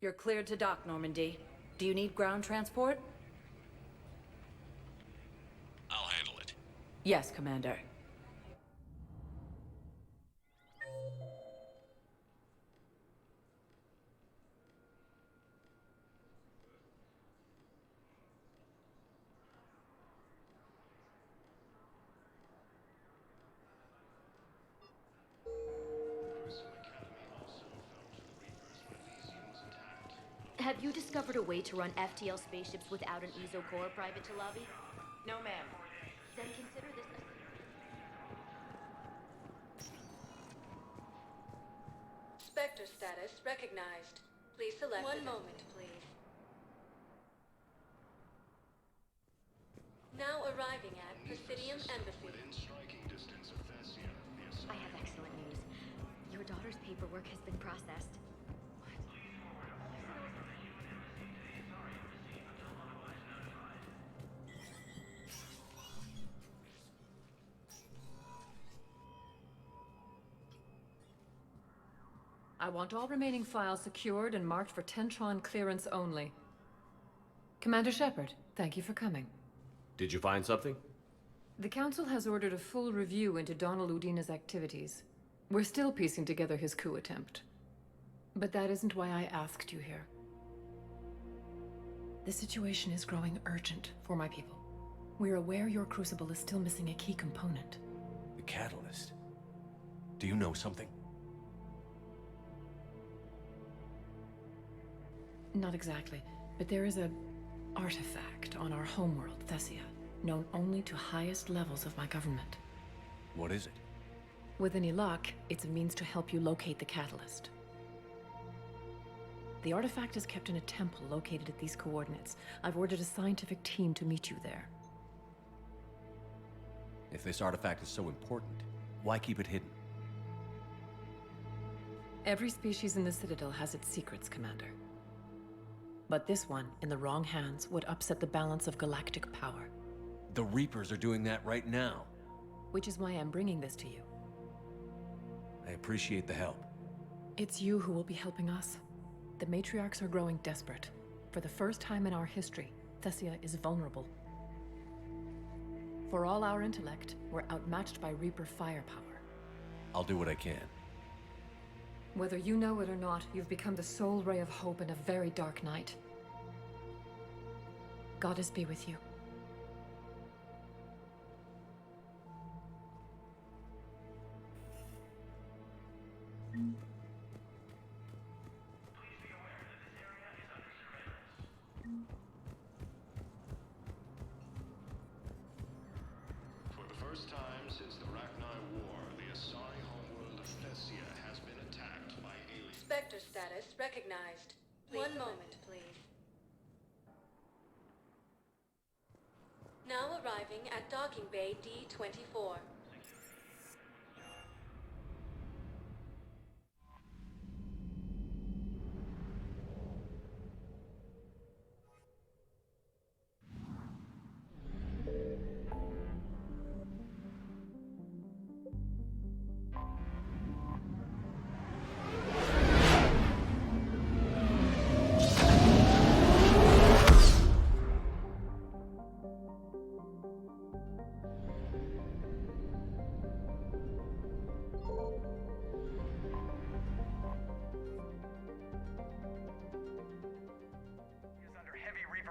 You're cleared to dock, Normandy. Do you need ground transport? I'll handle it. Yes, Commander. Have you discovered a way to run FTL spaceships without an ESO core, Private Talavi? No, ma'am. Then consider this a... Spectre status recognized. Please select one moment, please. Now arriving at Presidium Embassy. Within striking distance of Thessia, the asari. I have excellent news. Your daughter's paperwork has been processed. I want all remaining files secured and marked for Tentron clearance only. Commander Shepard, thank you for coming. Did you find something? The Council has ordered a full review into Donald Udina's activities. We're still piecing together his coup attempt. But that isn't why I asked you here. The situation is growing urgent for my people. We're aware your crucible is still missing a key component. The catalyst. Do you know something? Not exactly, but there is a artifact on our homeworld, Thessia, known only to highest levels of my government. What is it? With any luck, it's a means to help you locate the catalyst. The artifact is kept in a temple located at these coordinates. I've ordered a scientific team to meet you there. If this artifact is so important, why keep it hidden? Every species in the Citadel has its secrets, Commander. But this one, in the wrong hands, would upset the balance of galactic power. The Reapers are doing that right now. Which is why I'm bringing this to you. I appreciate the help. It's you who will be helping us. The matriarchs are growing desperate. For the first time in our history, Thessia is vulnerable. For all our intellect, we're outmatched by Reaper firepower. I'll do what I can. Whether you know it or not, you've become the sole ray of hope in a very dark night. Goddess be with you. For the first time since the Rachni War, the Asari homeworld of Thessia has been attacked by aliens. Spectre status recognized. One moment, please. Now arriving at docking bay D-24.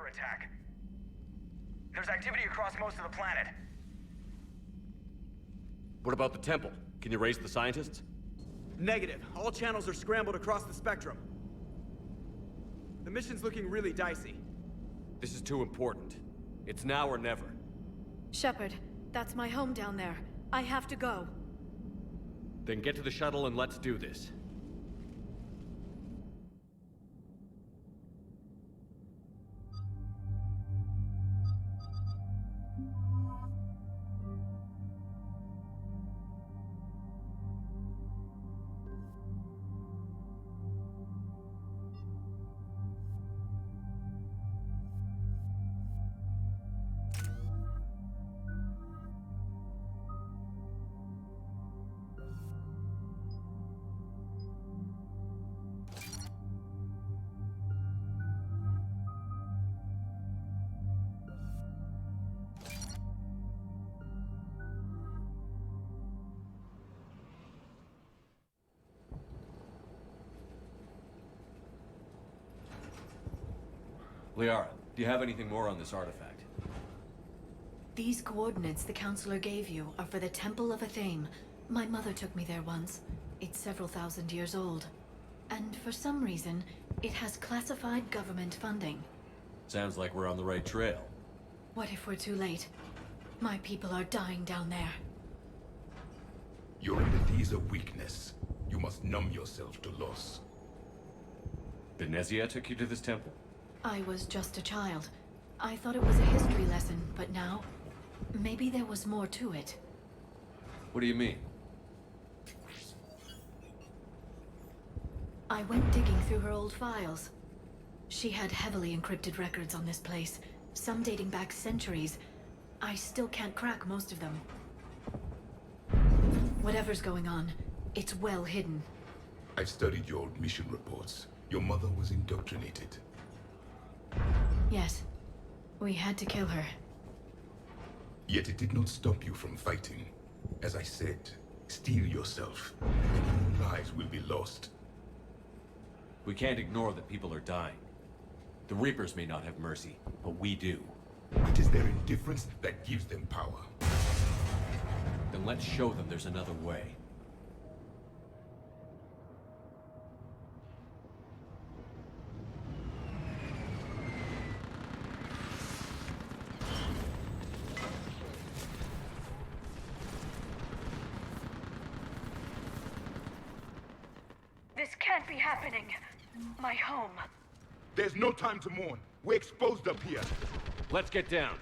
Attack. There's activity across most of the planet. What about the temple? Can you raise the scientists? Negative. All channels are scrambled across the spectrum. The mission's looking really dicey. This is too important. It's now or never. Shepard, that's my home down there. I have to go. Then get to the shuttle and let's do this. Liara, do you have anything more on this artifact? These coordinates the counselor gave you are for the Temple of Athame. My mother took me there once. It's several thousand years old. And for some reason, it has classified government funding. Sounds like we're on the right trail. What if we're too late? My people are dying down there. Your empathy is a weakness. You must numb yourself to loss. Thessia took you to this temple? I was just a child. I thought it was a history lesson, but now, maybe there was more to it. What do you mean? I went digging through her old files. She had heavily encrypted records on this place, some dating back centuries. I still can't crack most of them. Whatever's going on, it's well hidden. I've studied your old mission reports. Your mother was indoctrinated. Yes. We had to kill her. Yet it did not stop you from fighting. As I said, steel yourself, and lives will be lost. We can't ignore that people are dying. The Reapers may not have mercy, but we do. It is their indifference that gives them power. Then let's show them there's another way. This can't be happening. My home. There's no time to mourn. We're exposed up here. Let's get down.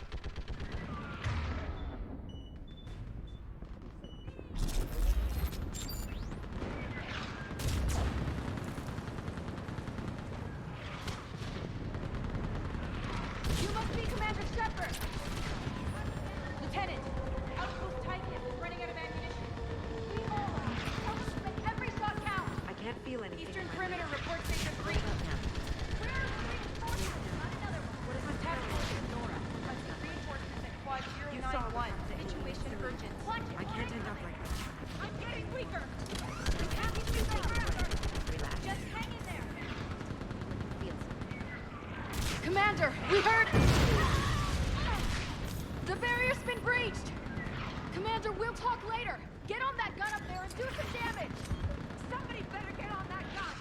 You must be Commander Shepard! Lieutenant, outpost Titan is running out of ammunition. We all are. But every shot counts. I can't feel anything. Eastern perimeter reports Sector 3. Where are the reinforcements? Not another one. What is this happening? Nora. Reinforcements at Quad 091. Situation urgent. Watch it. I can't end up like this. I'm getting weaker. We can't keep moving further. Relax. Just hang in there. Commander, we heard... The barrier's been breached! Commander, we'll talk later. Get on that gun up there and do some damage! Somebody better get on that gun.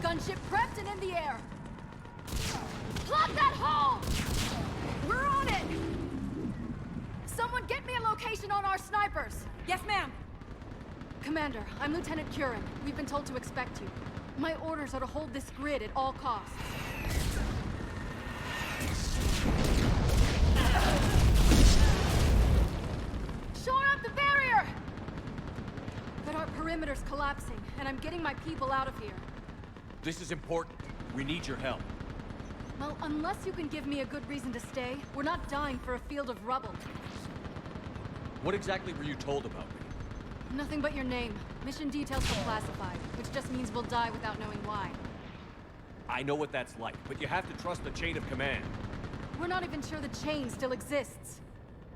Gunship prepped and in the air. Plot that hole! We're on it! Someone get me a location on our snipers! Yes, ma'am. Commander, I'm Lieutenant Charon. We've been told to expect you. My orders are to hold this grid at all costs. Shore up the barrier! But our perimeter's collapsing, and I'm getting my people out of here. This is important. We need your help. Well, unless you can give me a good reason to stay, we're not dying for a field of rubble. What exactly were you told about me? Nothing but your name. Mission details were classified, which just means we'll die without knowing why. I know what that's like, but you have to trust the chain of command. We're not even sure the chain still exists.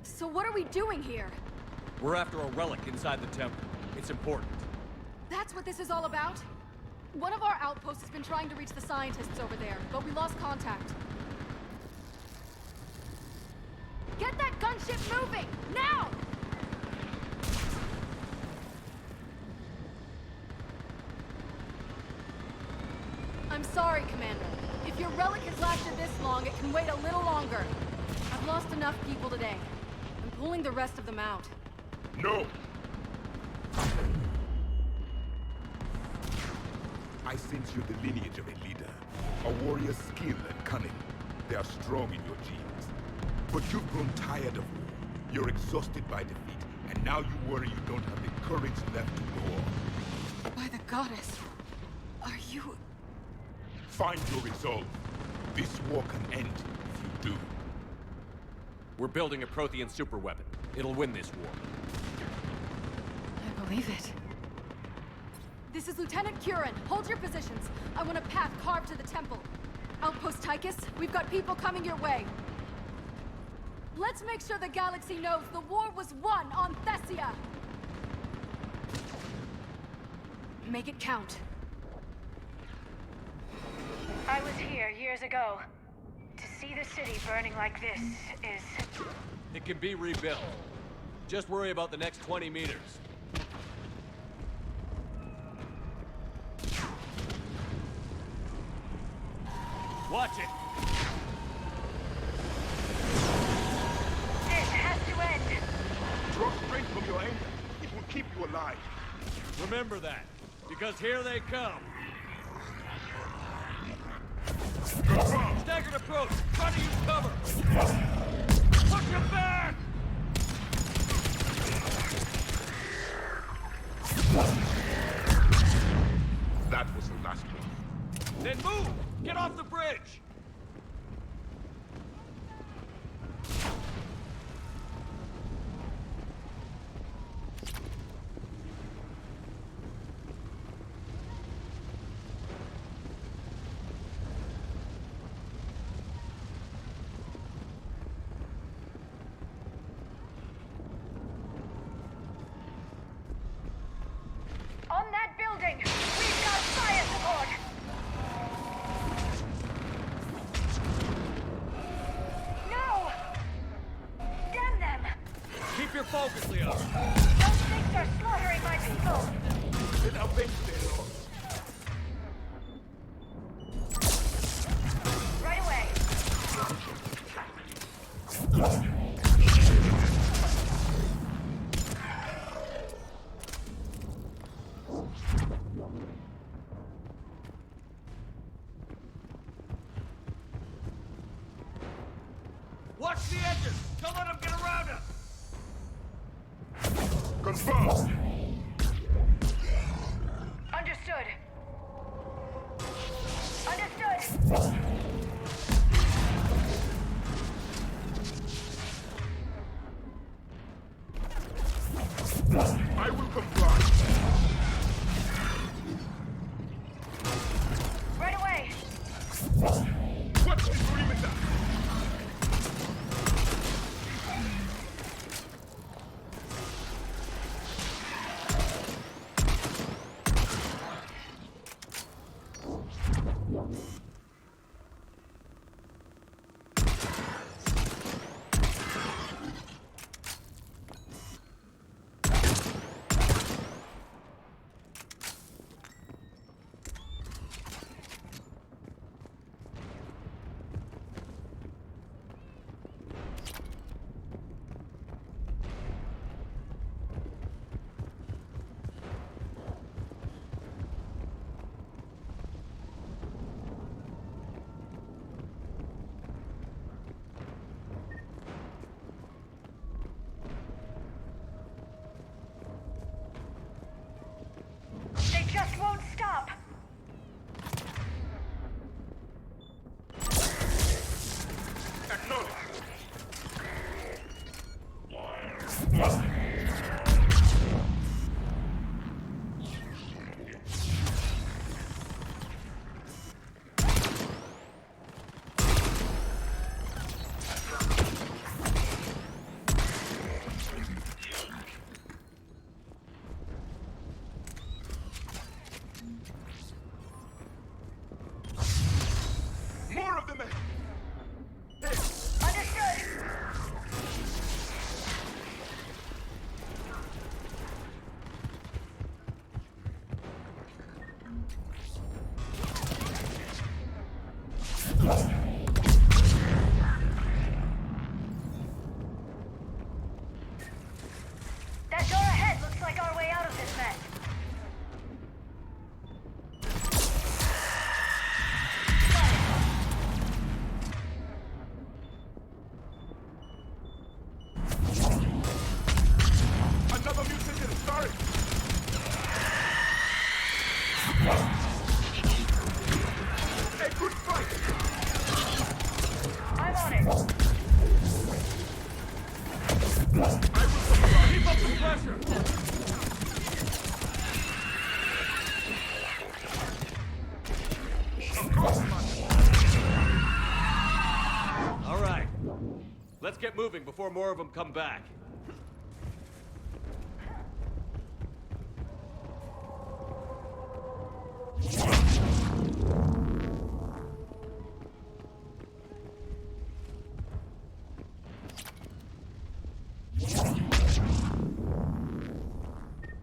So what are we doing here? We're after a relic inside the temple. It's important. That's what this is all about? One of our outposts has been trying to reach the scientists over there, but we lost contact. Get that gunship moving! Now! I'm sorry, Commander. If your relic has lasted this long, it can wait a little longer. I've lost enough people today. I'm pulling the rest of them out. No! I sense you're the lineage of a leader. A warrior's skill and cunning. They are strong in your genes. But you've grown tired of war. You're exhausted by defeat, and now you worry you don't have the courage left to go on. By the goddess, are you... Find your resolve. This war can end if you do. We're building a Prothean superweapon. It'll win this war. I believe it. This is Lieutenant Charon. Hold your positions. I want a path carved to the temple. Outpost Tychus, we've got people coming your way. Let's make sure the galaxy knows the war was won on Thessia! Make it count. I was here years ago. To see the city burning like this is... It can be rebuilt. Just worry about the next 20 meters. Watch it! This has to end! Draw strength from your anger. It will keep you alive. Remember that, because here they come. Staggered approach! Try to use cover! Push him back! That was the last one. Then move! Get off the bridge! On that building, we've got fire support! No! Damn them! Keep your focus, Leon. Those things are slaughtering my people! Then avenge their loss. Right away! Watch the edges! Don't let them get around us! Confirmed. Understood. Understood! I will comply. Right away! What's the perimeter? That door ahead looks like our way out of this mess. Another mutation, sorry! A good fight! I'm on it. I will supply. Keep up the pressure! All right. Let's get moving before more of them come back.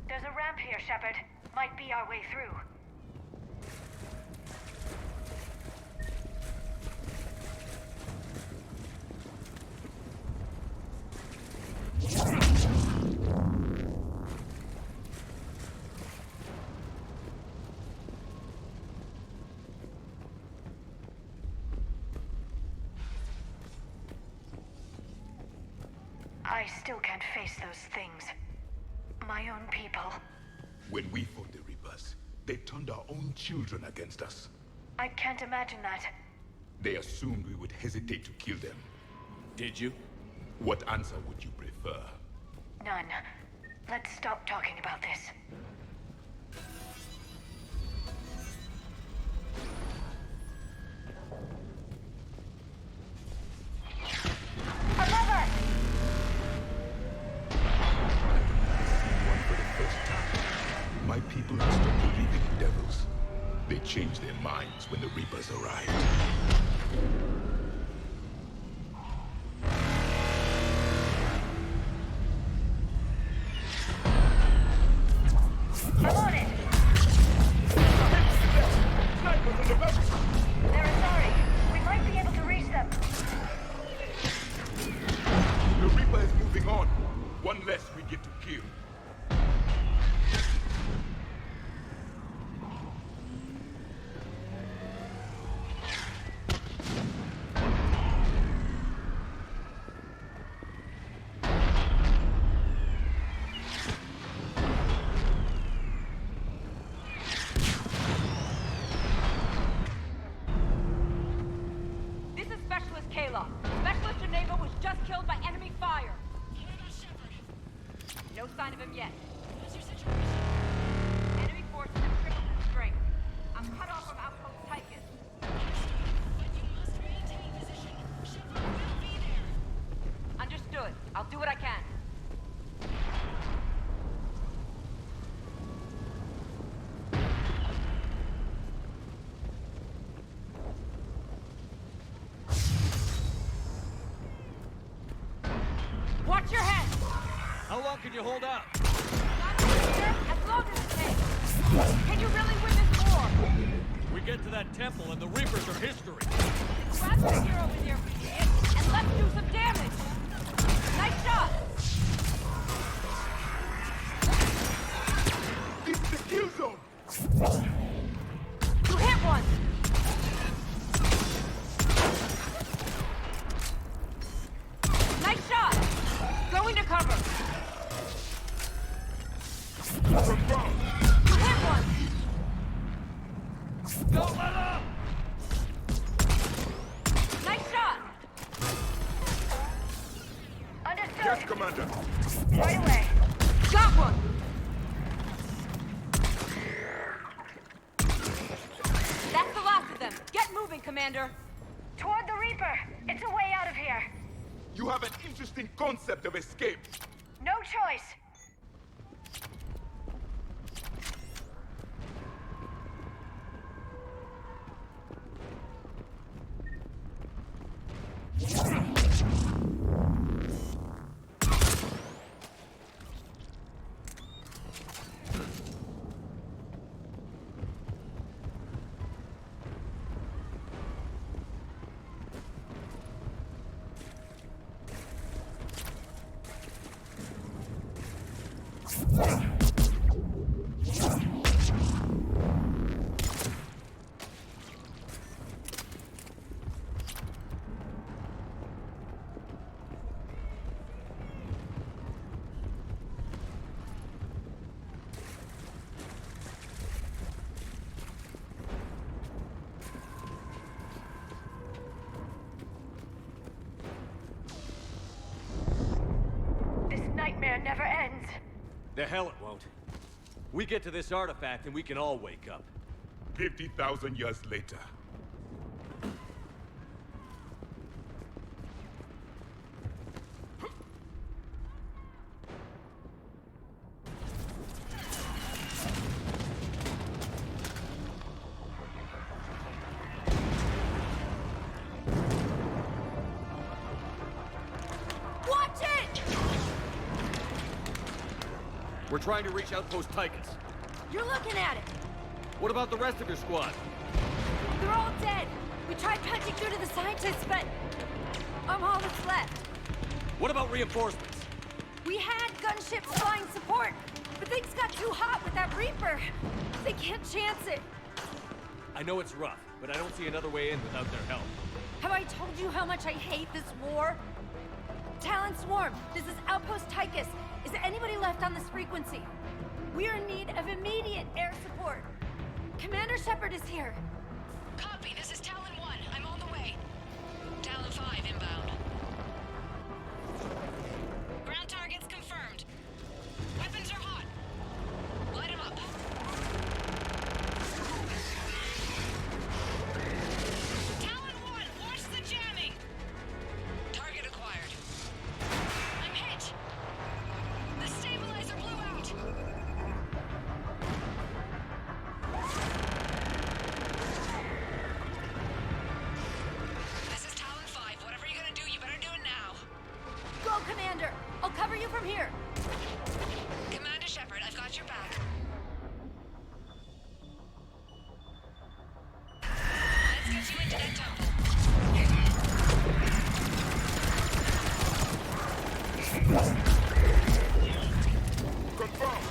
There's a ramp here, Shepard. Might be our way through. I still can't face those things. My own people. When we fought the Reapers, they turned our own children against us. I can't imagine that. They assumed we would hesitate to kill them. Did you? What answer would you prefer? None. Let's stop talking about this. Above us! One for the first time. My people have stopped believing in devils. They changed their minds when the Reapers arrived. I'm on it! They're asari. We might be able to reach them. The Reaper is moving on. One less we get to kill. This is Specialist Kayla. Specialist Geneva was just killed by enemy fire. No sign of him yet. Enemy forces have tripled in strength. I'm cut off from outpost Tychus. Understood. I'll do what I can. Watch your head! How long can you hold out? Not over here, as long as it takes. Can you really win this war? We get to that temple and the Reapers are history. Grab the hero over there, idiot, and let's do some damage! Nice shot! This is the kill zone! You hit one! Nice shot! Going to cover! From ground! You hit one! Don't let up! Nice shot! Understood. Yes, Commander. Right away. Got one! That's the last of them. Get moving, Commander! Toward the Reaper. It's a way out of here. You have an interesting concept of escape. No choice. The hell it won't. We get to this artifact and we can all wake up. 50,000 years later. We're trying to reach outpost Tychus. You're looking at it! What about the rest of your squad? They're all dead! We tried punching through to the scientists, but I'm all that's left. What about reinforcements? We had gunships flying support, but things got too hot with that Reaper. They can't chance it. I know it's rough, but I don't see another way in without their help. Have I told you how much I hate this war? Talon Swarm, this is Outpost Tychus. Is there anybody left on this frequency? We're in need of immediate air support. Commander Shepard is here. Copy, this is Talon 1. I'm on the way. Talon 5 inbound. Ground targets confirmed. Weapons are hot. Light them up. Talon 1, watch the jamming! Target acquired. I'm hit! The stabilizer blew out! This is Talon 5. Whatever you're gonna do, you better do it now. Go, Commander! I'll cover you from here. Commander Shepard, I've got your back. Let's get you into that temple. Confirm.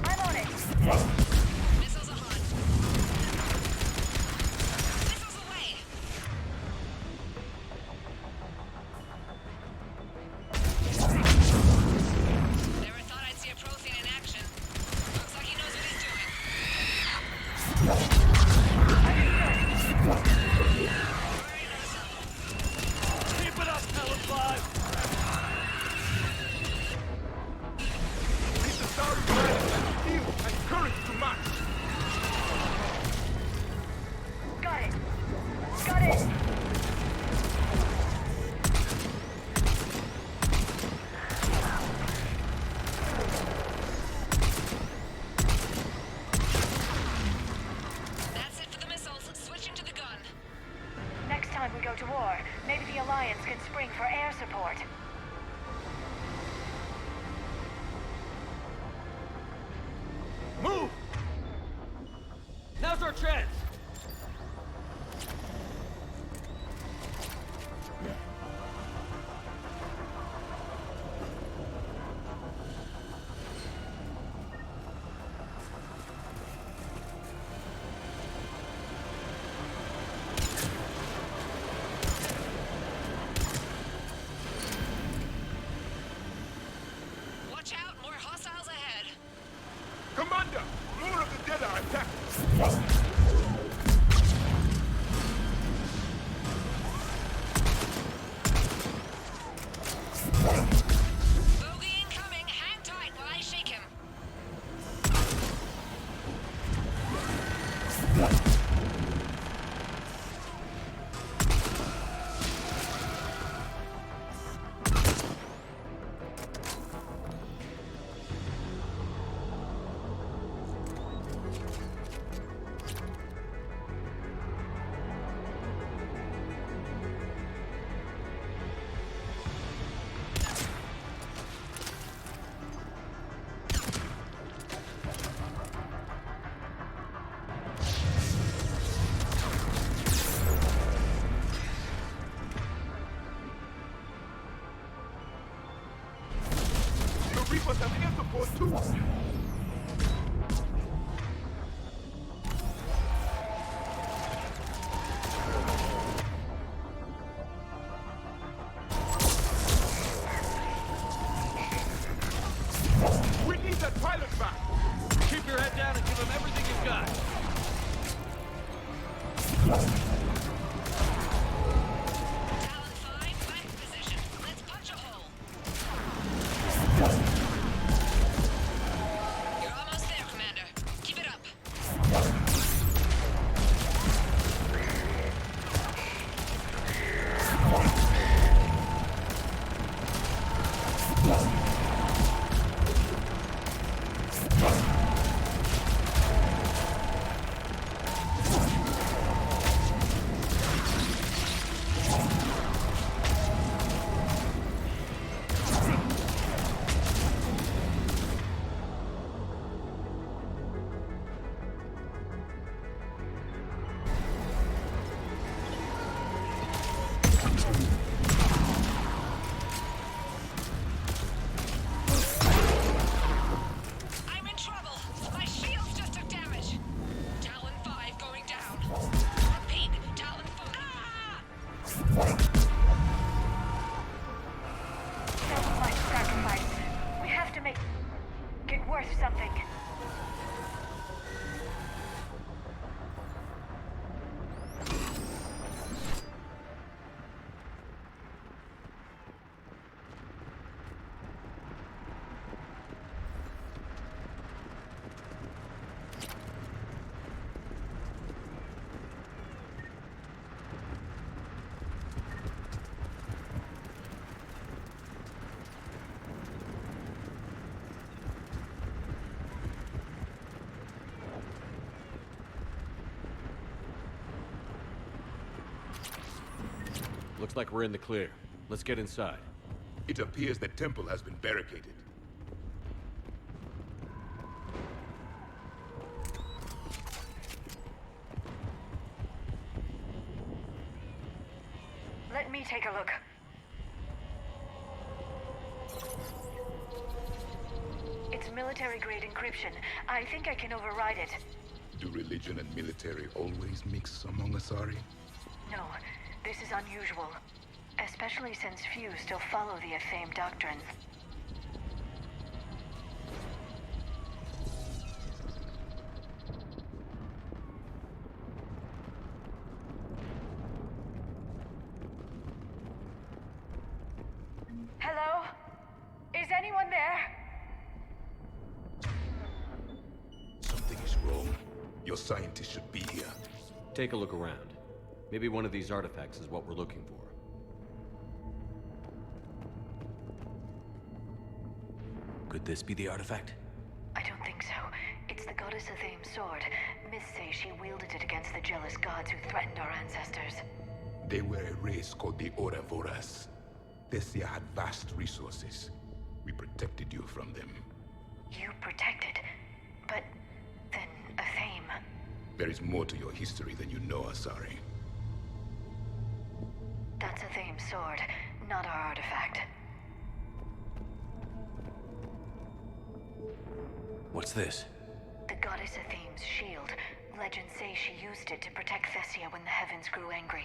I'm on it. Missiles are hot. Missiles away. Never thought I'd see a Prothean in action. Looks like he knows what he's doing. Keep it up, Talon 5! Need the starry blast, steel, and courage to match. Got it. Got it. That's it for the missiles. Switching to the gun. Next time we go to war, maybe the Alliance can spring for air support. Move! Now's our chance! Looks like we're in the clear. Let's get inside. It appears the temple has been barricaded. Let me take a look. It's military-grade encryption. I think I can override it. Do religion and military always mix among Asari? No, this is unusual. Especially since few still follow the Athame doctrine. Hello? Is anyone there? Something is wrong. Your scientists should be here. Take a look around. Maybe one of these artifacts is what we're looking for. Could this be the artifact? I don't think so. It's the goddess Athame's sword. Myths say she wielded it against the jealous gods who threatened our ancestors. They were a race called the Ouroboros. Thessia had vast resources. We protected you from them. You protected? But then Athame... There is more to your history than you know, Asari. That's Athame's sword, not our artifact. What's this? The goddess Athame's shield. Legends say she used it to protect Thessia when the heavens grew angry.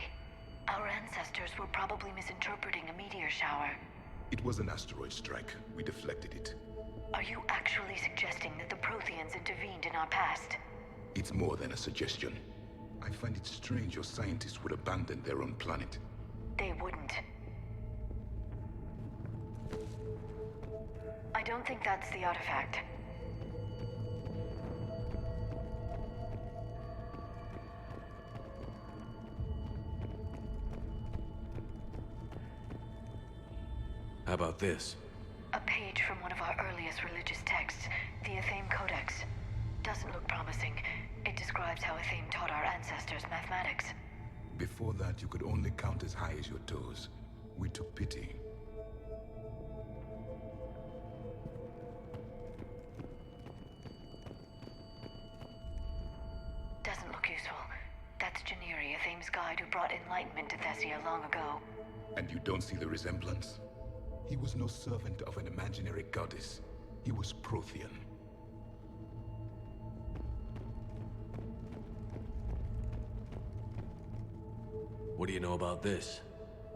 Our ancestors were probably misinterpreting a meteor shower. It was an asteroid strike. We deflected it. Are you actually suggesting that the Protheans intervened in our past? It's more than a suggestion. I find it strange your scientists would abandon their own planet. They wouldn't. I don't think that's the artifact. How about this? A page from one of our earliest religious texts, the Athame Codex. Doesn't look promising. It describes how Athame taught our ancestors mathematics. Before that, you could only count as high as your toes. We took pity. Doesn't look useful. That's Janiri, Athame's guide who brought enlightenment to Thessia long ago. And you don't see the resemblance? He was no servant of an imaginary goddess. He was Prothean. What do you know about this?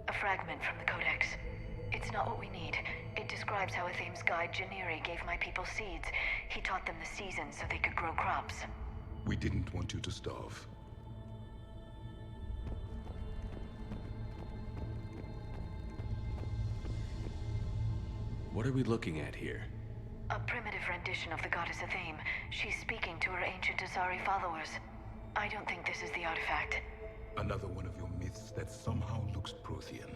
A fragment from the Codex. It's not what we need. It describes how Athame's guide Janiri gave my people seeds. He taught them the seasons so they could grow crops. We didn't want you to starve. What are we looking at here? A primitive rendition of the goddess Athame. She's speaking to her ancient Asari followers. I don't think this is the artifact. Another one of your myths that somehow looks Prothean.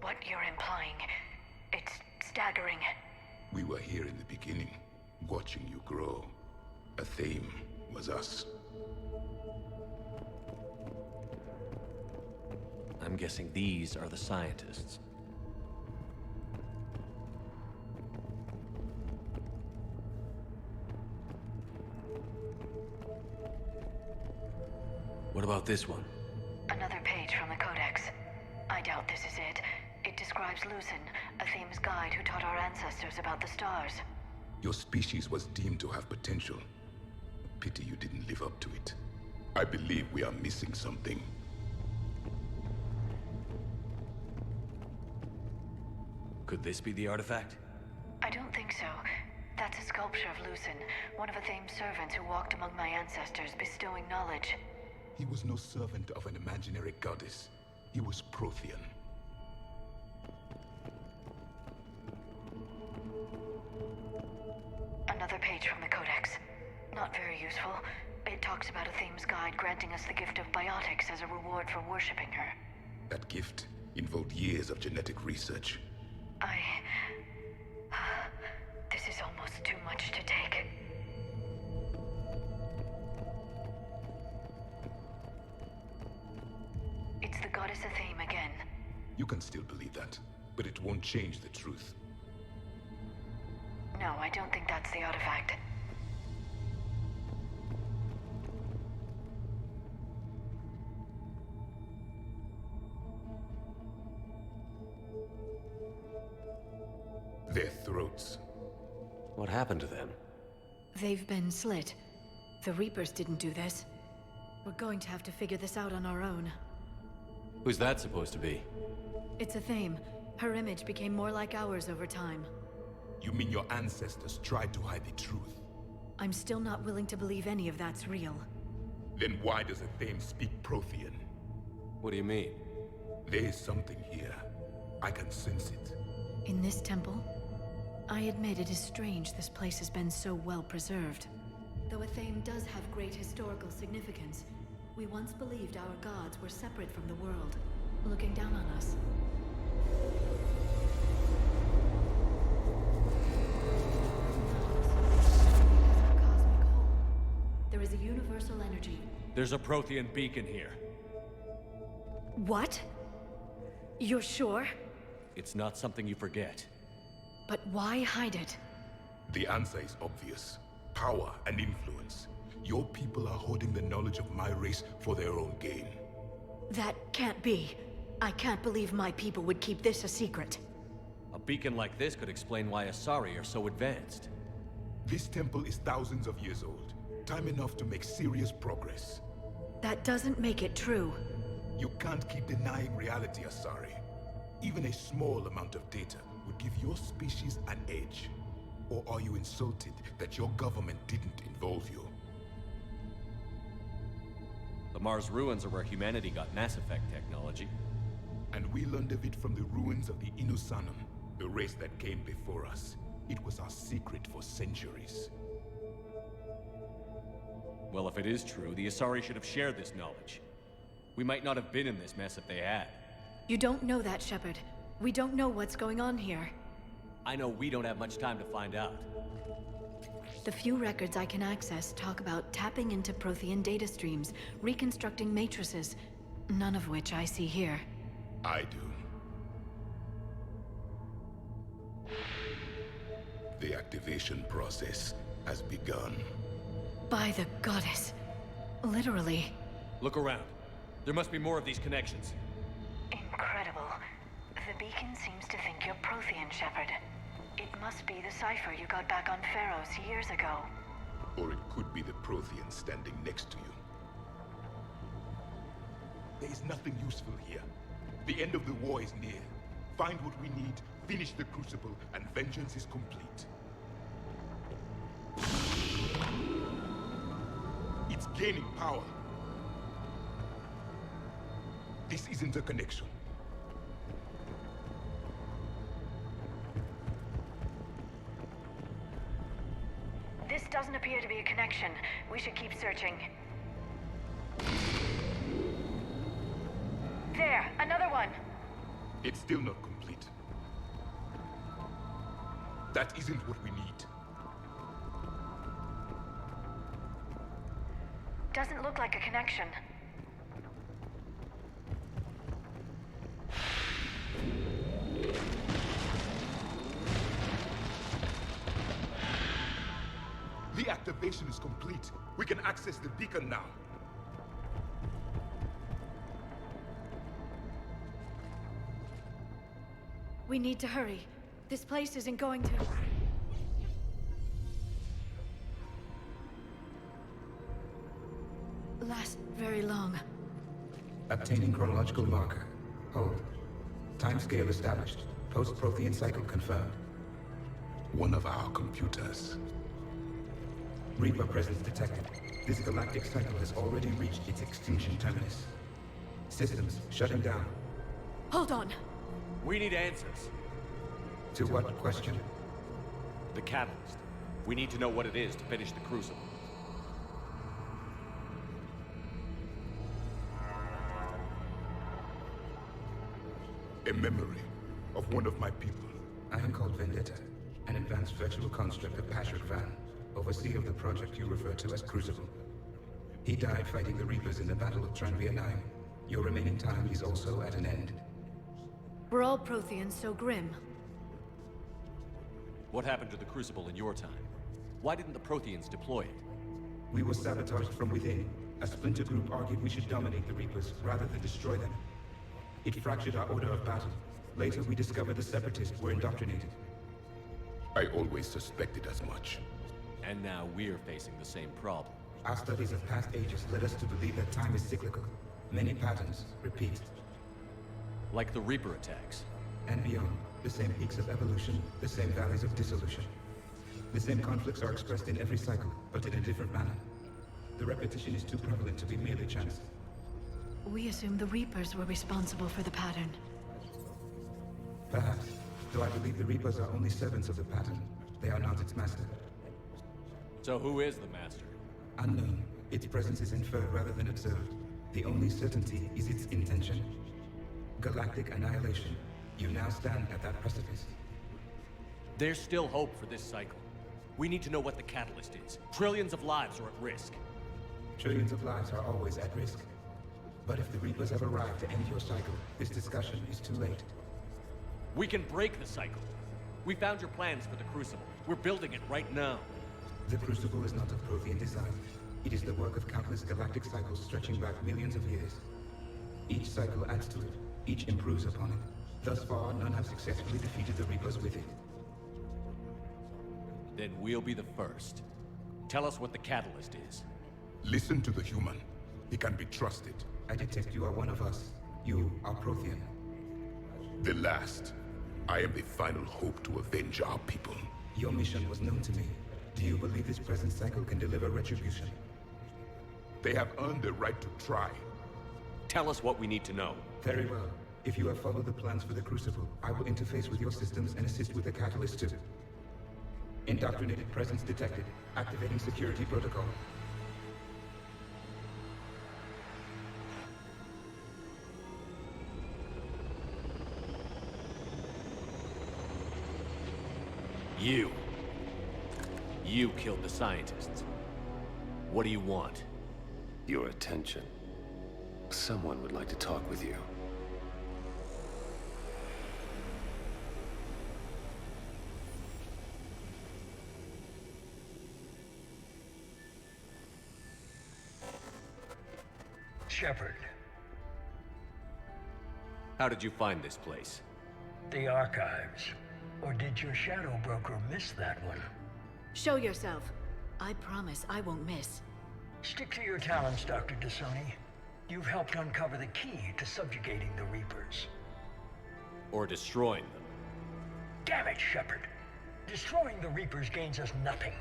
What you're implying, it's staggering. We were here in the beginning, watching you grow. Athame was us. I'm guessing these are the scientists. What about this one? Another page from the Codex. I doubt this is it. It describes Lucen, Athame's guide who taught our ancestors about the stars. Your species was deemed to have potential. Pity you didn't live up to it. I believe we are missing something. Could this be the artifact? I don't think so. That's a sculpture of Lucen, one of Athame's servants who walked among my ancestors, bestowing knowledge. He was no servant of an imaginary goddess. He was Prothean. Another page from the Codex. Not very useful. It talks about Athame's guide granting us the gift of biotics as a reward for worshipping her. That gift involved years of genetic research. This is almost too much to take. It's the goddess Athame again. You can still believe that, but it won't change the truth. No, I don't think that's the artifact. Their throats. What happened to them? They've been slit. The Reapers didn't do this. We're going to have to figure this out on our own. Who's that supposed to be? It's Athame. Her image became more like ours over time. You mean your ancestors tried to hide the truth? I'm still not willing to believe any of that's real. Then why does Athame speak Prothean? What do you mean? There is something here. I can sense it. In this temple? I admit it is strange this place has been so well preserved. Though Athame does have great historical significance, we once believed our gods were separate from the world, looking down on us. There is a universal energy. There's a Prothean beacon here. What? You're sure? It's not something you forget. But why hide it? The answer is obvious. Power and influence. Your people are hoarding the knowledge of my race for their own gain. That can't be. I can't believe my people would keep this a secret. A beacon like this could explain why Asari are so advanced. This temple is thousands of years old. Time enough to make serious progress. That doesn't make it true. You can't keep denying reality, Asari. Even a small amount of data would give your species an edge. Or are you insulted that your government didn't involve you? The Mars ruins are where humanity got Mass Effect technology. And we learned of it from the ruins of the Inusanum, the race that came before us. It was our secret for centuries. Well, if it is true, the Asari should have shared this knowledge. We might not have been in this mess if they had. You don't know that, Shepard. We don't know what's going on here. I know we don't have much time to find out. The few records I can access talk about tapping into Prothean data streams, reconstructing matrices, none of which I see here. I do. The activation process has begun. By the goddess. Literally. Look around. There must be more of these connections. Incredible. The beacon seems to think you're Prothean, Shepard. It must be the cipher you got back on Pharos years ago. Or it could be the Prothean standing next to you. There is nothing useful here. The end of the war is near. Find what we need, finish the Crucible, and vengeance is complete. It's gaining power. This isn't a connection. doesn't appear to be a connection. We should keep searching. There, another one. It's still not complete. That isn't what we need. Doesn't look like a connection. The activation is complete. We can access the beacon now. We need to hurry. This place isn't going to... last very long. Obtaining chronological marker. Hold. Timescale established. Post-Prothean cycle confirmed. One of our computers. Reaper presence detected. This galactic cycle has already reached its extinction terminus. Systems shutting down. Hold on. We need answers. To what question? The catalyst. We need to know what it is to finish the Crucible. A memory of one of my people. I am called Vendetta, an advanced virtual construct of Patrick Van, overseer of the project you refer to as Crucible. He died fighting the Reapers in the Battle of Tranvia 9. Your remaining time is also at an end. Were all Protheans so grim? What happened to the Crucible in your time? Why didn't the Protheans deploy it? We were sabotaged from within. A splinter group argued we should dominate the Reapers rather than destroy them. It fractured our order of battle. Later, we discovered the Separatists were indoctrinated. I always suspected as much. And now we're facing the same problem. Our studies of past ages led us to believe that time is cyclical. Many patterns repeat. Like the Reaper attacks. And beyond, the same peaks of evolution, the same valleys of dissolution. The same conflicts are expressed in every cycle, but in a different manner. The repetition is too prevalent to be merely chance. We assumed the Reapers were responsible for the pattern. Perhaps, though I believe the Reapers are only servants of the pattern. They are not its master. So who is the master? Unknown. Its presence is inferred rather than observed. The only certainty is its intention. Galactic annihilation. You now stand at that precipice. There's still hope for this cycle. We need to know what the catalyst is. Trillions of lives are at risk. Trillions of lives are always at risk. But if the Reapers have arrived to end your cycle, this discussion is too late. We can break the cycle. We found your plans for the Crucible. We're building it right now. The Crucible is not of Prothean design. It is the work of countless galactic cycles stretching back millions of years. Each cycle adds to it. Each improves upon it. Thus far, none have successfully defeated the Reapers with it. Then we'll be the first. Tell us what the catalyst is. Listen to the human. He can be trusted. I detect you are one of us. You are Prothean. The last. I am the final hope to avenge our people. Your mission was known to me. Do you believe this present cycle can deliver retribution? They have earned the right to try. Tell us what we need to know. Very well. If you have followed the plans for the Crucible, I will interface with your systems and assist with the catalyst too. Indoctrinated presence detected. Activating security protocol. You killed the scientists. What do you want? Your attention. Someone would like to talk with you. Shepard. How did you find this place? The archives. Or did your shadow broker miss that one? Show yourself. I promise I won't miss. Stick to your talents, Dr. D'Soni. You've helped uncover the key to subjugating the Reapers. Or destroying them. Damn it, Shepard. Destroying the Reapers gains us nothing.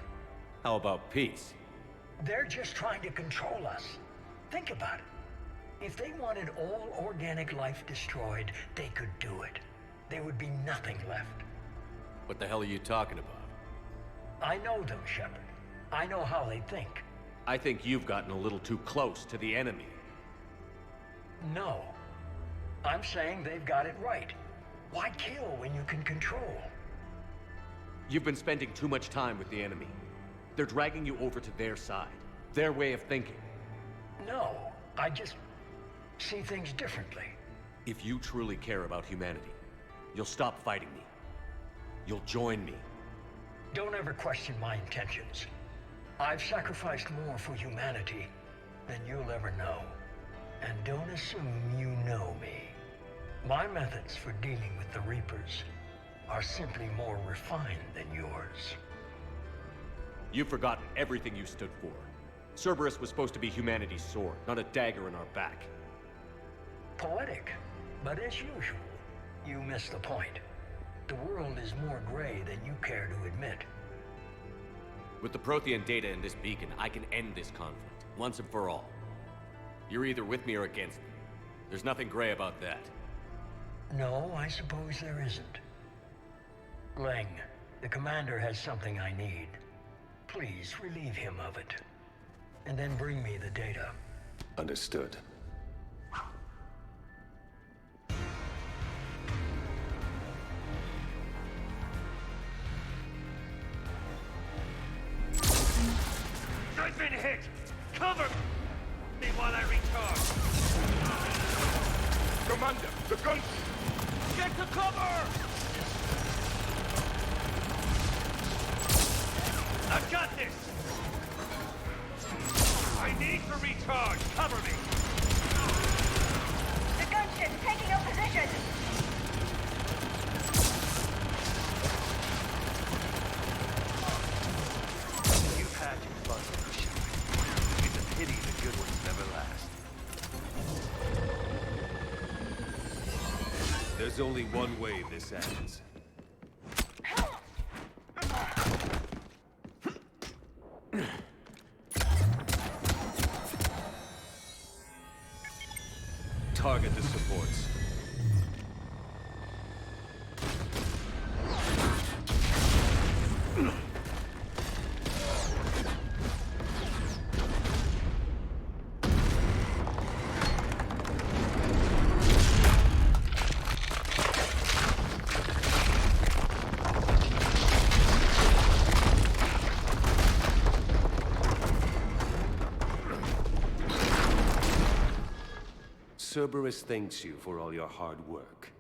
How about peace? They're just trying to control us. Think about it. If they wanted all organic life destroyed, they could do it. There would be nothing left. What the hell are you talking about? I know them, Shepard. I know how they think. I think you've gotten a little too close to the enemy. No. I'm saying they've got it right. Why kill when you can control? You've been spending too much time with the enemy. They're dragging you over to their side. Their way of thinking. No, I just see things differently. If you truly care about humanity, you'll stop fighting me. You'll join me. Don't ever question my intentions. I've sacrificed more for humanity than you'll ever know. And don't assume you know me. My methods for dealing with the Reapers are simply more refined than yours. You've forgotten everything you stood for. Cerberus was supposed to be humanity's sword, not a dagger in our back. Poetic, but as usual, you miss the point. The world is more gray than you care to admit. With the Prothean data in this beacon, I can end this conflict, once and for all. You're either with me or against me. There's nothing gray about that. No, I suppose there isn't. Leng, the commander has something I need. Please relieve him of it. And then bring me the data. Understood. I've been hit! Cover me while I recharge! Commander, the gun! Get to cover! I've got this! I need to recharge! Cover me! The gunship's taking up position! You've had your fun with the ship. It's a pity the good ones never last. There's only one way this ends. Target the supports. Cerberus thanks you for all your hard work.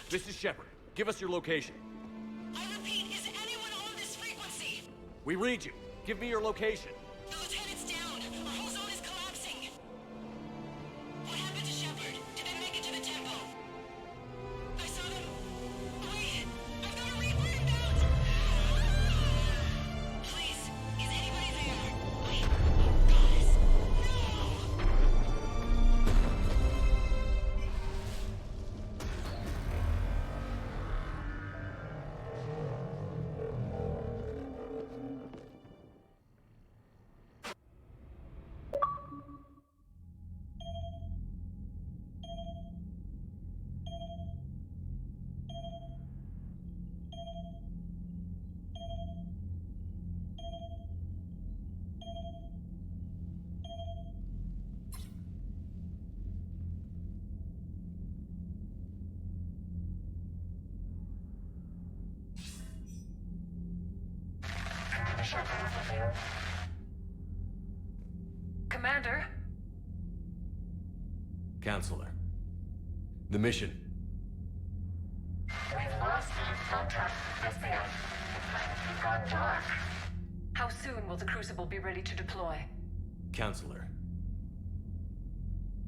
This is Shepard. Give us your location. I repeat, is anyone on this frequency? We read you. Give me your location. The lieutenant's down. Our whole zone is collapsing. What happened to Shepard? Did they make it to the temple? I saw them. Wait, I've got a Reaper inbound. Please, is anybody there? Wait, guys, no! Commander? Counselor. The mission. We've lost contact with Thessia. It's gone dark. How soon will the Crucible be ready to deploy? Counselor.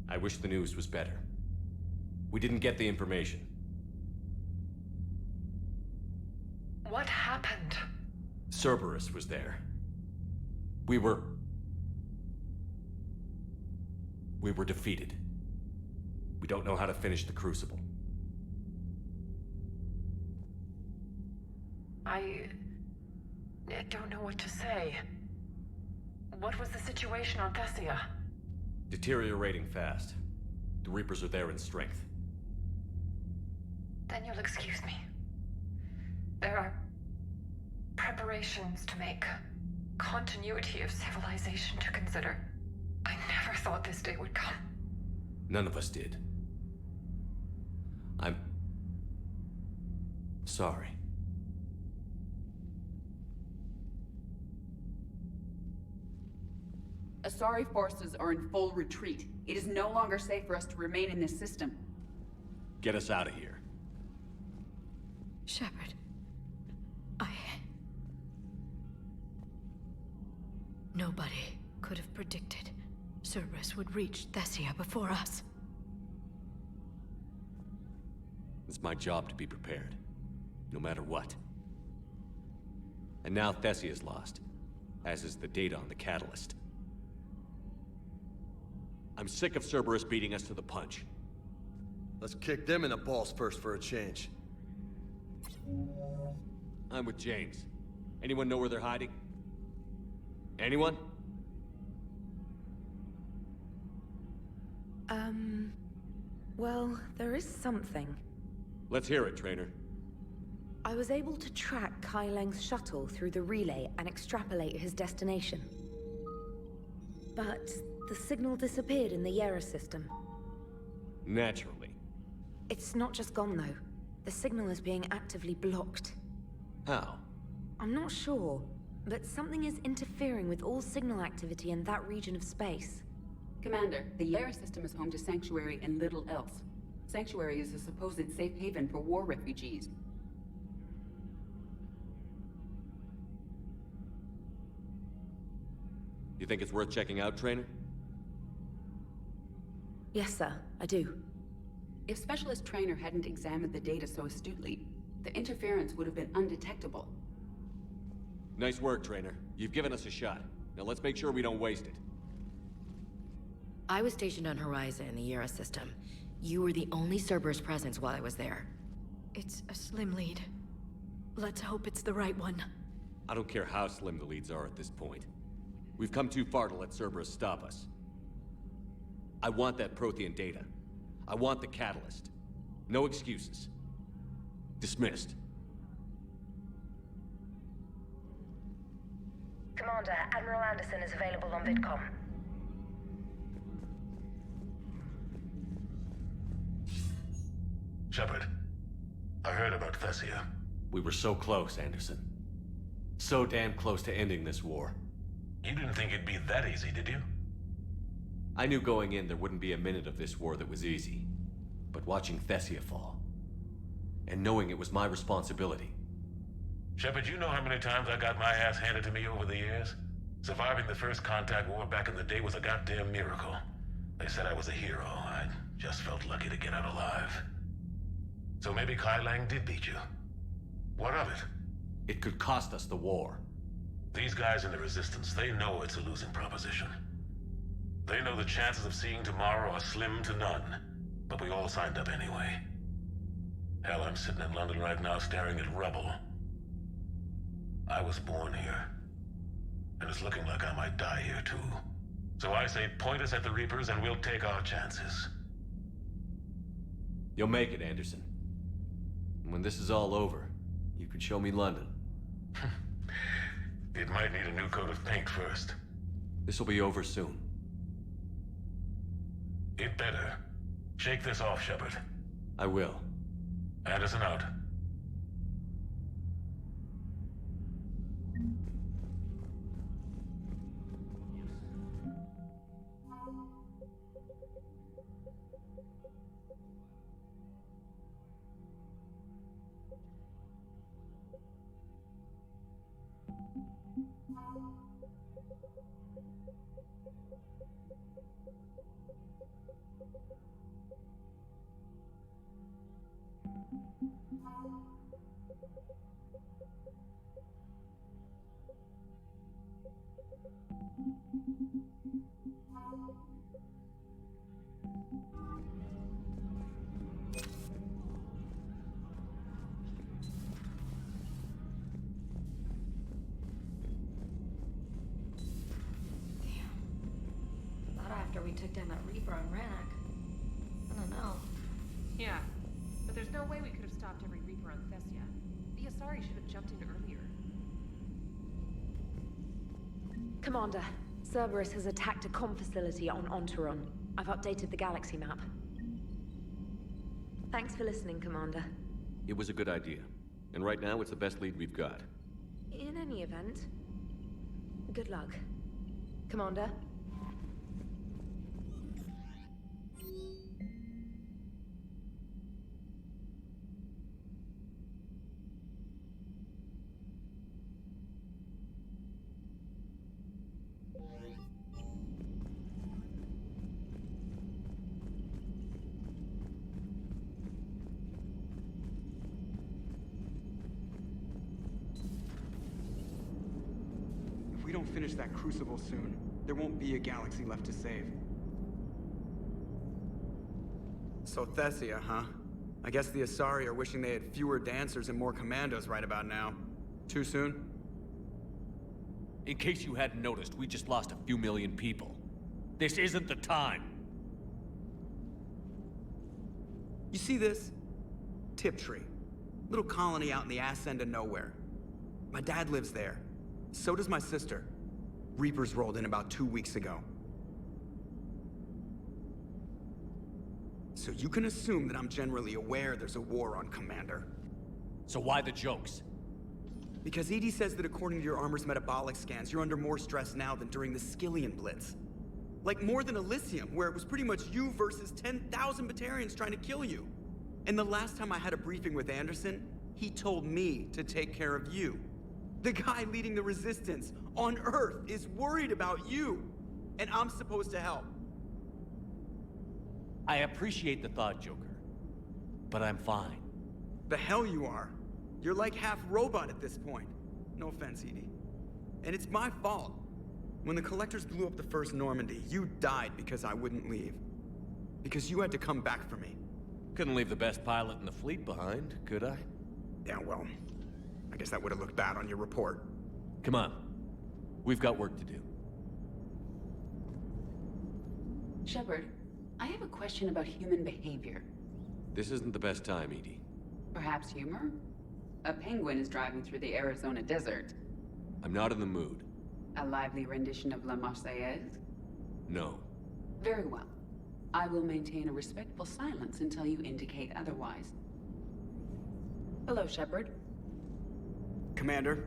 I wish the news was better. We didn't get the information. What happened? Cerberus was there. We were defeated. We don't know how to finish the Crucible. I don't know what to say. What was the situation on Thessia? Deteriorating fast. The Reapers are there in strength. Then you'll excuse me. There are preparations to make, continuity of civilization to consider. I never thought this day would come. None of us did. I'm sorry. Asari forces are in full retreat. It is no longer safe for us to remain in this system. Get us out of here. Shepard, Nobody could have predicted Cerberus would reach Thessia before us. It's my job to be prepared, no matter what. And now Thessia is lost, as is the data on the catalyst. I'm sick of Cerberus beating us to the punch. Let's kick them in the balls first for a change. I'm with James. Anyone know where they're hiding? Anyone? Well, there is something. Let's hear it, Trainer. I was able to track Kai Leng's shuttle through the relay and extrapolate his destination. But the signal disappeared in the Yera system. Naturally. It's not just gone, though. The signal is being actively blocked. How? I'm not sure, but something is interfering with all signal activity in that region of space. Commander, the Yera system is home to Sanctuary and little else. Sanctuary is a supposed safe haven for war refugees. You think it's worth checking out, Trainer? Yes, sir, I do. If Specialist Trainer hadn't examined the data so astutely, the interference would have been undetectable. Nice work, Trainer. You've given us a shot. Now let's make sure we don't waste it. I was stationed on Horizon in the Yera system. You were the only Cerberus presence while I was there. It's a slim lead. Let's hope it's the right one. I don't care how slim the leads are at this point. We've come too far to let Cerberus stop us. I want that Prothean data. I want the catalyst. No excuses. Dismissed. Commander, Admiral Anderson is available on VidCom. Shepard, I heard about Thessia. We were so close, Anderson. So damn close to ending this war. You didn't think it'd be that easy, did you? I knew going in there wouldn't be a minute of this war that was easy. But watching Thessia fall, and knowing it was my responsibility. Shepard, you know how many times I got my ass handed to me over the years? Surviving the first contact war back in the day was a goddamn miracle. They said I was a hero. I just felt lucky to get out alive. So maybe Kai Lang did beat you. What of it? It could cost us the war. These guys in the Resistance, they know it's a losing proposition. They know the chances of seeing tomorrow are slim to none. But we all signed up anyway. Hell, I'm sitting in London right now staring at rubble. I was born here. And it's looking like I might die here too. So I say point us at the Reapers and we'll take our chances. You'll make it, Anderson. And when this is all over, you can show me London. It might need a new coat of paint first. This will be over soon. It better. Shake this off, Shepard. I will. Anderson out. Not after we took down that Reaper on Rannoch. I don't know. Yeah, but there's no way we could have stopped every Reaper on Thessia. The Asari should have jumped in earlier. Commander, Cerberus has attacked a comm facility on Charon. I've updated the galaxy map. Thanks for listening, Commander. It was a good idea. And right now, it's the best lead we've got. In any event, good luck. Commander? If we don't finish that crucible soon, there won't be a galaxy left to save. So Thessia, huh? I guess the Asari are wishing they had fewer dancers and more commandos right about now. Too soon? In case you hadn't noticed, we just lost a few million people. This isn't the time. You see this? Tiptree. Little colony out in the ass end of nowhere. My dad lives there. So does my sister. Reapers rolled in about 2 weeks ago. So you can assume that I'm generally aware there's a war on, Commander. So why the jokes? Because EDI says that according to your armor's metabolic scans, you're under more stress now than during the Skillian Blitz. Like more than Elysium, where it was pretty much you versus 10,000 Batarians trying to kill you. And the last time I had a briefing with Anderson, he told me to take care of you. The guy leading the resistance on Earth is worried about you, and I'm supposed to help. I appreciate the thought, Joker. But I'm fine. The hell you are. You're like half robot at this point. No offense, EDI. And it's my fault. When the Collectors blew up the first Normandy, you died because I wouldn't leave. Because you had to come back for me. Couldn't leave the best pilot in the fleet behind, could I? Yeah, well, I guess that would have looked bad on your report. Come on. We've got work to do. Shepard, I have a question about human behavior. This isn't the best time, EDI. Perhaps humor? A penguin is driving through the Arizona desert. I'm not in the mood. A lively rendition of La Marseillaise? No. Very well. I will maintain a respectful silence until you indicate otherwise. Hello, Shepard. Commander?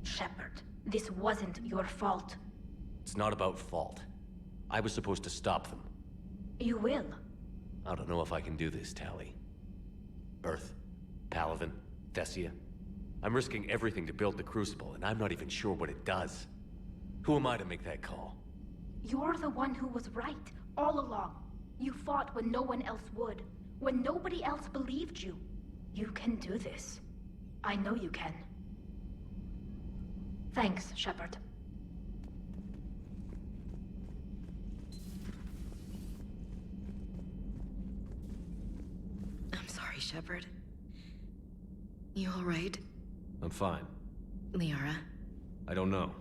Shepard, this wasn't your fault. It's not about fault. I was supposed to stop them. You will. I don't know if I can do this, Tali. Earth, Palaven, Thessia. I'm risking everything to build the Crucible, and I'm not even sure what it does. Who am I to make that call? You're the one who was right, all along. You fought when no one else would, when nobody else believed you. You can do this. I know you can. Thanks, Shepard. I'm sorry, Shepard. You all right? I'm fine. Liara? I don't know.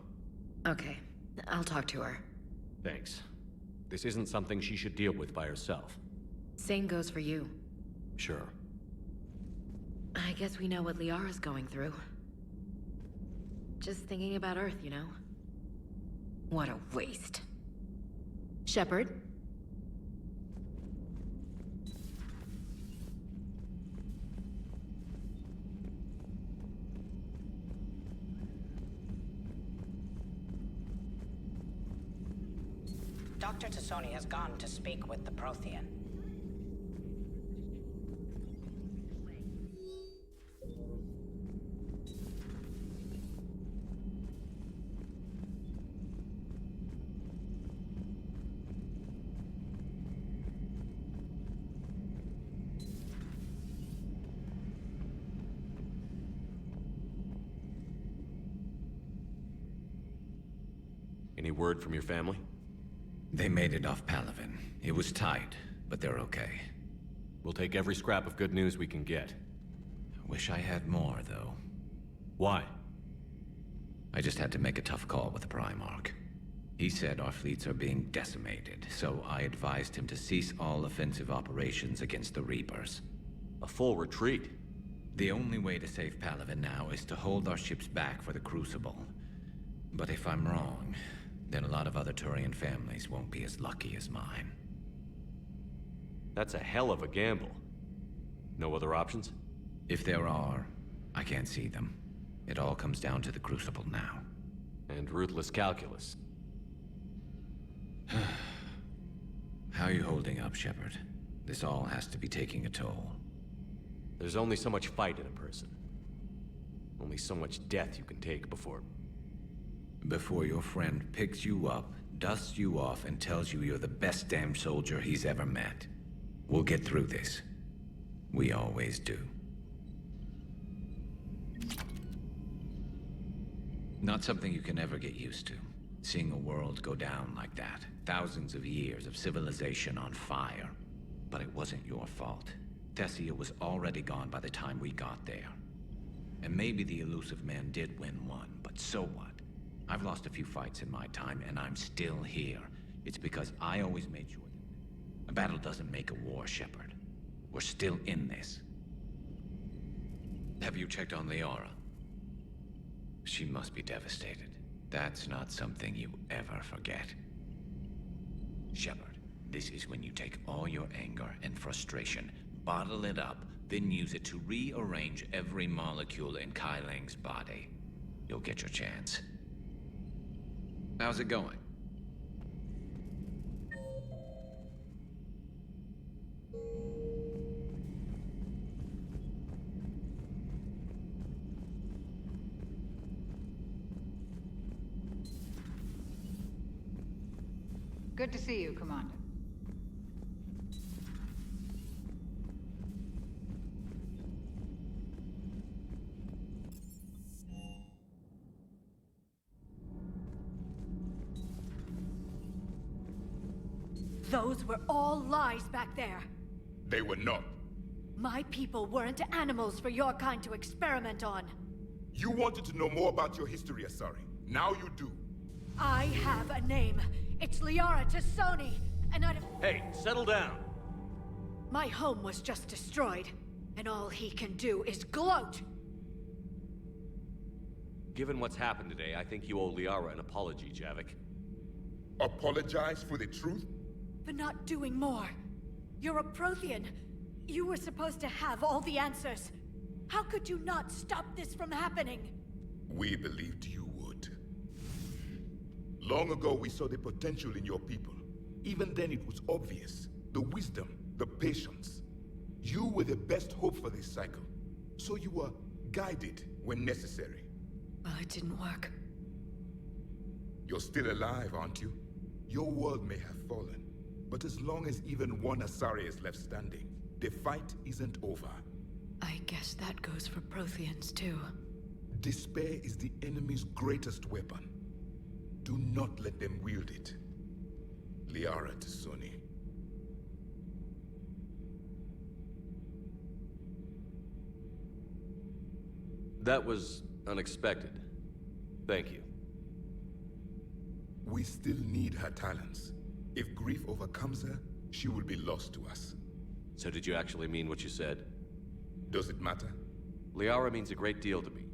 Okay, I'll talk to her. Thanks. This isn't something she should deal with by herself. Same goes for you. Sure. I guess we know what Liara's going through. Just thinking about Earth, you know? What a waste. Shepard? Dr. Tassoni has gone to speak with the Prothean. Any word from your family? They made it off Palaven. It was tight, but they're okay. We'll take every scrap of good news we can get. Wish I had more, though. Why? I just had to make a tough call with the Primarch. He said our fleets are being decimated, so I advised him to cease all offensive operations against the Reapers. A full retreat? The only way to save Palaven now is to hold our ships back for the Crucible. But if I'm wrong, then a lot of other Turian families won't be as lucky as mine. That's a hell of a gamble. No other options? If there are, I can't see them. It all comes down to the Crucible now. And ruthless calculus. How are you holding up, Shepard? This all has to be taking a toll. There's only so much fight in a person. Only so much death you can take before your friend picks you up, dusts you off, and tells you you're the best damn soldier he's ever met. We'll get through this. We always do. Not something you can ever get used to. Seeing a world go down like that. Thousands of years of civilization on fire. But it wasn't your fault. Thessia was already gone by the time we got there. And maybe the elusive man did win one, but so what? I've lost a few fights in my time, and I'm still here. It's because I always made sure a battle doesn't make a war, Shepard. We're still in this. Have you checked on Liara? She must be devastated. That's not something you ever forget. Shepard, this is when you take all your anger and frustration, bottle it up, then use it to rearrange every molecule in Kai Lang's body. You'll get your chance. How's it going? Good to see you, Commander. Those were all lies back there. They were not. My people weren't animals for your kind to experiment on. You wanted to know more about your history, Asari. Now you do. I have a name. It's Liara Tassoni, and I... Hey, settle down. My home was just destroyed, and all he can do is gloat. Given what's happened today, I think you owe Liara an apology, Javik. Apologize for the truth? For not doing more. You're a Prothean. You were supposed to have all the answers. How could you not stop this from happening? We believed you would. Long ago, we saw the potential in your people. Even then, it was obvious. The wisdom, the patience. You were the best hope for this cycle. So you were guided when necessary. Well, it didn't work. You're still alive, aren't you? Your world may have fallen, but as long as even one Asari is left standing, the fight isn't over. I guess that goes for Protheans, too. Despair is the enemy's greatest weapon. Do not let them wield it. Liara Tassoni. That was unexpected. Thank you. We still need her talents. If grief overcomes her, she will be lost to us. So did you actually mean what you said? Does it matter? Liara means a great deal to me.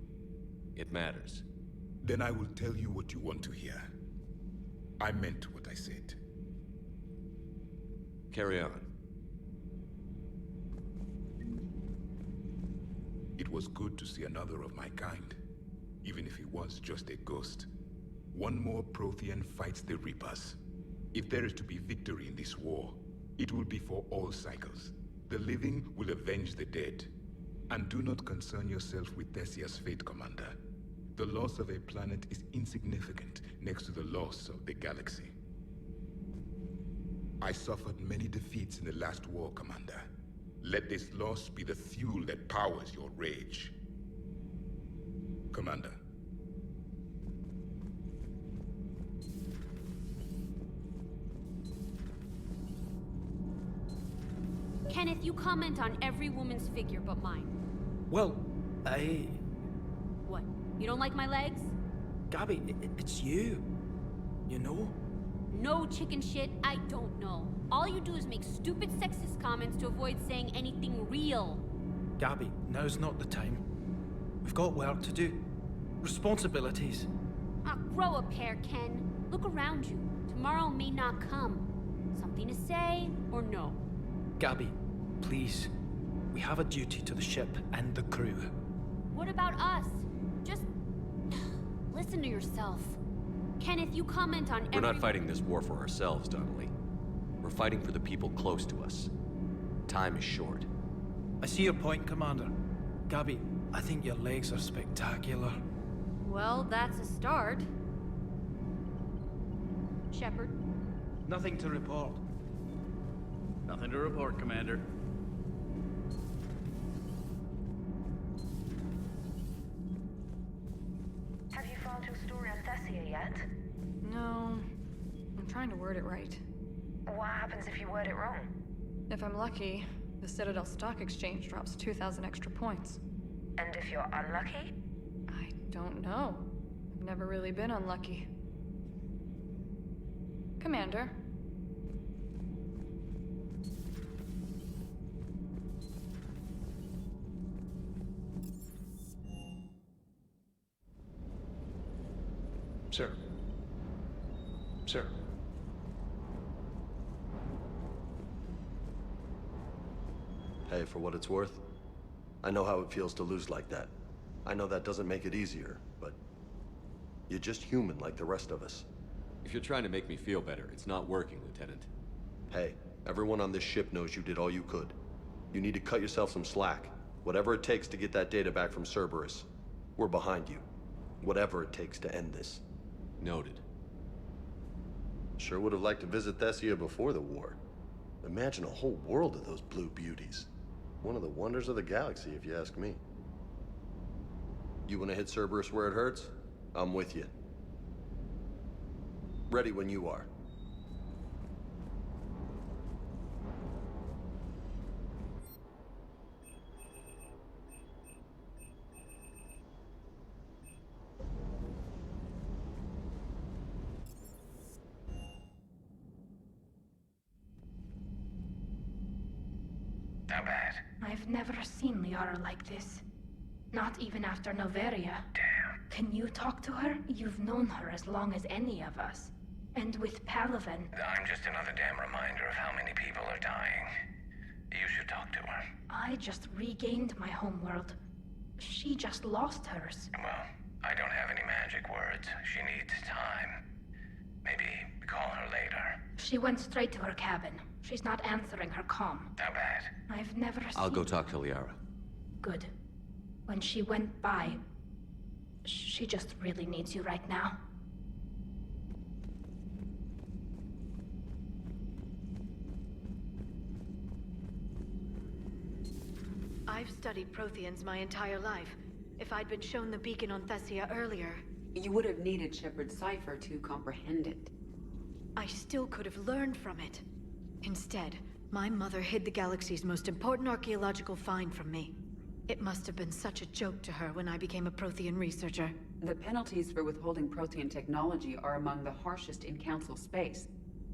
It matters. Then I will tell you what you want to hear. I meant what I said. Carry on. It was good to see another of my kind, even if he was just a ghost. One more Prothean fights the Reapers. If there is to be victory in this war, it will be for all cycles. The living will avenge the dead. And do not concern yourself with Thessia's fate, Commander. The loss of a planet is insignificant next to the loss of the galaxy. I suffered many defeats in the last war, Commander. Let this loss be the fuel that powers your rage. Commander. Kenneth, you comment on every woman's figure but mine. Well, What? You don't like my legs? Gabby, it's you. You know? No chicken shit, I don't know. All you do is make stupid sexist comments to avoid saying anything real. Gabby, now's not the time. We've got work to do. Responsibilities. Ah, grow a pair, Ken. Look around you. Tomorrow may not come. Something to say or no? Gabby, please. We have a duty to the ship and the crew. What about us? Just listen to yourself. Kenneth, you comment on We're not fighting this war for ourselves, Donnelly. We're fighting for the people close to us. Time is short. I see your point, Commander. Gabby, I think your legs are spectacular. Well, that's a start. Shepard? Nothing to report. Nothing to report, Commander. Have you found your story on Thessia yet? No. I'm trying to word it right. What happens if you word it wrong? If I'm lucky, the Citadel Stock Exchange drops 2,000 extra points. And if you're unlucky? I don't know. I've never really been unlucky. Commander. Sir. Sir. Hey, for what it's worth, I know how it feels to lose like that. I know that doesn't make it easier, but you're just human like the rest of us. If you're trying to make me feel better, it's not working, Lieutenant. Hey, everyone on this ship knows you did all you could. You need to cut yourself some slack. Whatever it takes to get that data back from Cerberus. We're behind you. Whatever it takes to end this. Noted. Sure would have liked to visit Thessia before the war. Imagine a whole world of those blue beauties. One of the wonders of the galaxy, if you ask me. You want to hit Cerberus where it hurts? I'm with you. Ready when you are. How bad? I've never seen Liara like this. Not even after Noveria. Damn. Can you talk to her? You've known her as long as any of us. And with Palaven... I'm just another damn reminder of how many people are dying. You should talk to her. I just regained my homeworld. She just lost hers. Well, I don't have any magic words. She needs time. Maybe call her later. She went straight to her cabin. She's not answering her comm. How bad? I've never seen... I'll go talk to Liara. Good. When she went by... She just really needs you right now. I've studied Protheans my entire life. If I'd been shown the beacon on Thessia earlier... You would have needed Shepard's cipher to comprehend it. I still could have learned from it. Instead, my mother hid the galaxy's most important archaeological find from me. It must have been such a joke to her when I became a Prothean researcher. The penalties for withholding Prothean technology are among the harshest in Council space.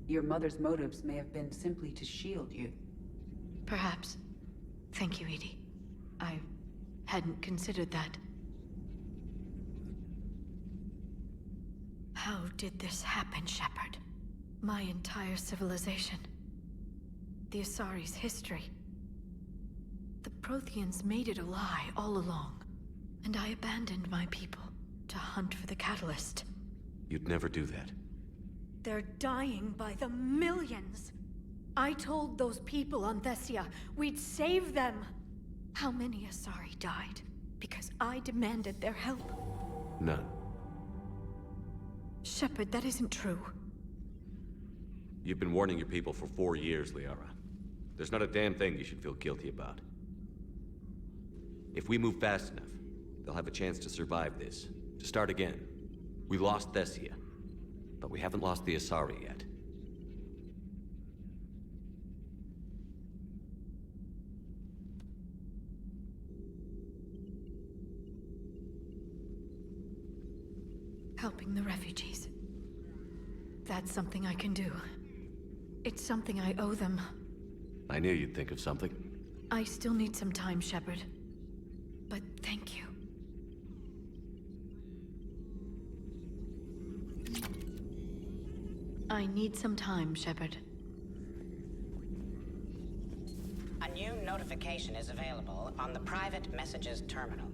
Your mother's motives may have been simply to shield you. Perhaps. Thank you, Edie. I hadn't considered that. How did this happen, Shepard? My entire civilization. The Asari's history. The Protheans made it a lie all along, and I abandoned my people to hunt for the catalyst. You'd never do that. They're dying by the millions. I told those people on Thessia we'd save them. How many Asari died because I demanded their help? None. Shepard, that isn't true. You've been warning your people for 4 years, Liara. There's not a damn thing you should feel guilty about. If we move fast enough, they'll have a chance to survive this, to start again. We lost Thessia, but we haven't lost the Asari yet. Helping the refugees. That's something I can do. It's something I owe them. I knew you'd think of something. I still need some time, Shepard. But thank you. I need some time, Shepard. A new notification is available on the private messages terminal.